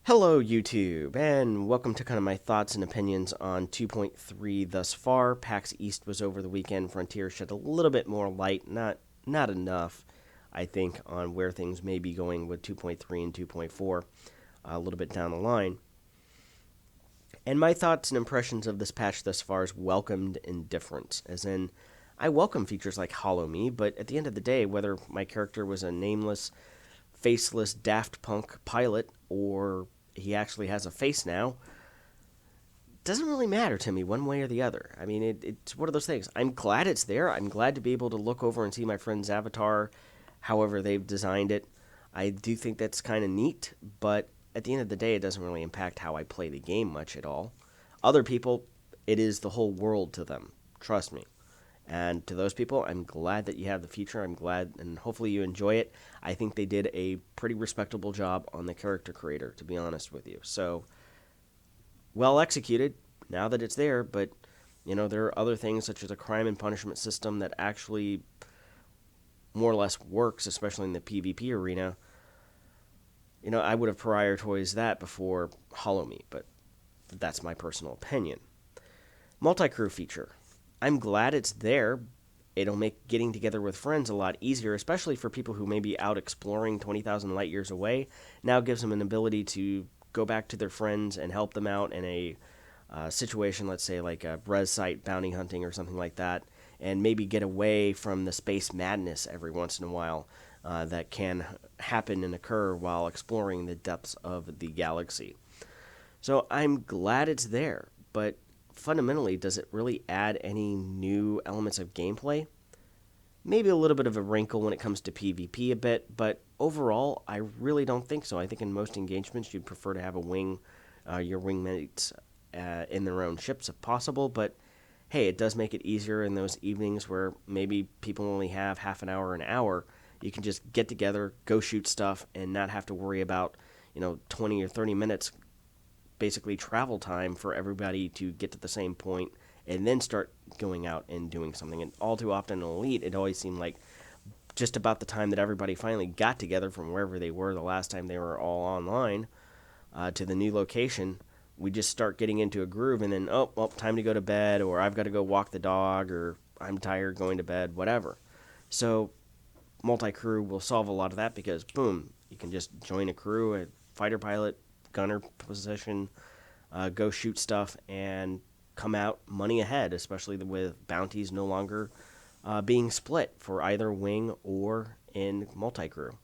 Hello, YouTube, and welcome to kind of my thoughts and opinions on 2.3 thus far. PAX East was over the weekend. Frontier shed a little bit more light, not enough, I think, on where things may be going with 2.3 and 2.4 a little bit down the line. And my thoughts and impressions of this patch thus far is welcomed indifference, as in, I welcome features like Hollow Me, but at the end of the day, whether my character was a nameless, faceless Daft Punk pilot or he actually has a face now doesn't really matter to me one way or the other. I mean, it's one of those things. I'm glad it's there. I'm glad to be able to look over and see my friend's avatar, however they've designed it. I do think that's kind of neat, but at the end of the day, it doesn't really impact how I play the game much at all. Other people, it is the whole world to them. Trust me. And to those people, I'm glad that you have the feature. I'm glad, and hopefully you enjoy it. I think they did a pretty respectable job on the character creator, to be honest with you. So, well executed now that it's there, but, there are other things such as a crime and punishment system that actually more or less works, especially in the PvP arena. I would have prioritized that before Hollow Me, but that's my personal opinion. Multi-crew feature. I'm glad it's there. It'll make getting together with friends a lot easier, especially for people who may be out exploring 20,000 light years away. Now it gives them an ability to go back to their friends and help them out in a situation, let's say like a res site bounty hunting or something like that, and maybe get away from the space madness every once in a while that can happen and occur while exploring the depths of the galaxy. So I'm glad it's there, but fundamentally, does it really add any new elements of gameplay? Maybe a little bit of a wrinkle when it comes to PvP a bit, but overall, I really don't think so. I think in most engagements, you'd prefer to have your wingmates in their own ships if possible, but hey, it does make it easier in those evenings where maybe people only have half an hour. You can just get together, go shoot stuff, and not have to worry about, 20 or 30 minutes basically travel time for everybody to get to the same point and then start going out and doing something. And all too often in Elite, it always seemed like just about the time that everybody finally got together from wherever they were the last time they were all online to the new location, we just start getting into a groove and then, oh, well, time to go to bed, or I've got to go walk the dog, or I'm tired going to bed, whatever. So multi-crew will solve a lot of that because, boom, you can just join a crew, a fighter pilot, gunner position, go shoot stuff, and come out money ahead, especially with bounties no longer being split for either wing or in multi-crew.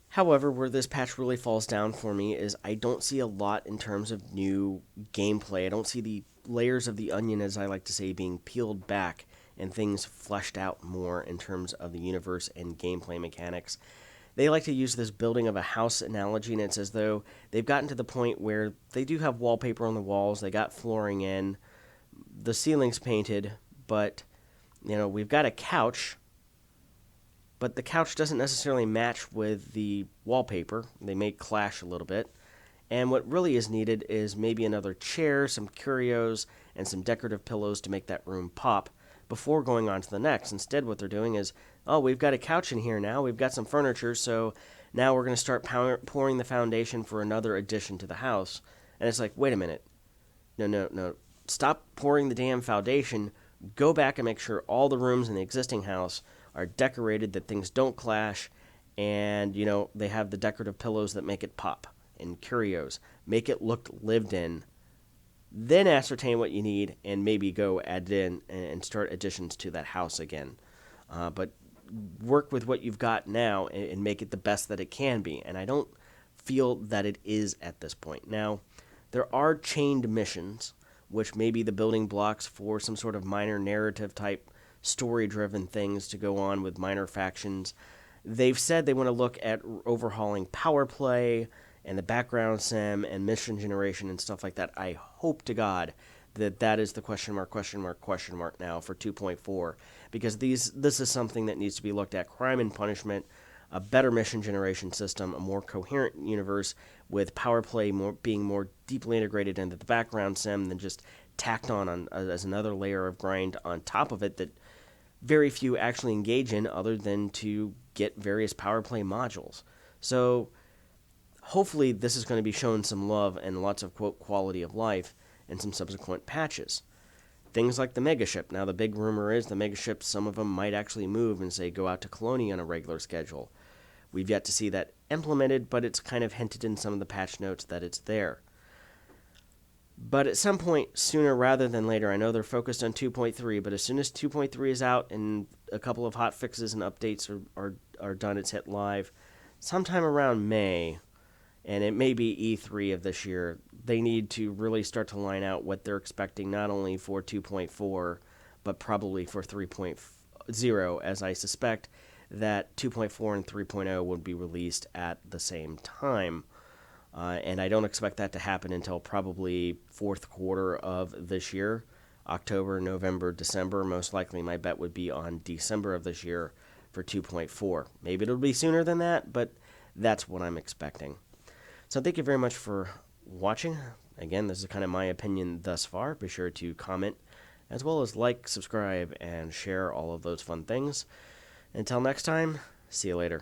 However, where this patch really falls down for me is I don't see a lot in terms of new gameplay. I don't see the layers of the onion, as I like to say, being peeled back and things fleshed out more in terms of the universe and gameplay mechanics. They like to use this building of a house analogy, and it's as though they've gotten to the point where they do have wallpaper on the walls, they got flooring in, the ceiling's painted, but we've got a couch, but the couch doesn't necessarily match with the wallpaper. They may clash a little bit. And what really is needed is maybe another chair, some curios, and some decorative pillows to make that room pop before going on to the next. Instead, what they're doing is, oh, we've got a couch in here now, we've got some furniture, so now we're going to start pouring the foundation for another addition to the house. And it's like, wait a minute. No, no, no. Stop pouring the damn foundation. Go back and make sure all the rooms in the existing house are decorated, that things don't clash, and, they have the decorative pillows that make it pop, and curios. Make it look lived in, then ascertain what you need and maybe go add it in and start additions to that house again. But work with what you've got now and make it the best that it can be. And I don't feel that it is at this point. Now, there are chained missions, which may be the building blocks for some sort of minor narrative type story driven things to go on with minor factions. They've said they want to look at overhauling power play and the background sim and mission generation and stuff like that. I hope to God that that is the question mark, question mark, question mark now for 2.4, because this is something that needs to be looked at. Crime and punishment, a better mission generation system, a more coherent universe with power play being more deeply integrated into the background sim than just tacked on as another layer of grind on top of it that very few actually engage in other than to get various power play modules. So hopefully this is going to be shown some love and lots of, quote, quality of life in some subsequent patches. Things like the Megaship. Now, the big rumor is the Megaships, some of them might actually move and, say, go out to Colonia on a regular schedule. We've yet to see that implemented, but it's kind of hinted in some of the patch notes that it's there. But at some point, sooner rather than later, I know they're focused on 2.3, but as soon as 2.3 is out and a couple of hot fixes and updates are done, it's hit live, sometime around May, and it may be E3 of this year, they need to really start to line out what they're expecting, not only for 2.4, but probably for 3.0, as I suspect that 2.4 and 3.0 would be released at the same time. And I don't expect that to happen until probably fourth quarter of this year, October, November, December. Most likely my bet would be on December of this year for 2.4. Maybe it'll be sooner than that, but that's what I'm expecting. So thank you very much for watching. Again, this is kind of my opinion thus far. Be sure to comment, as well as like, subscribe, and share all of those fun things. Until next time, see you later.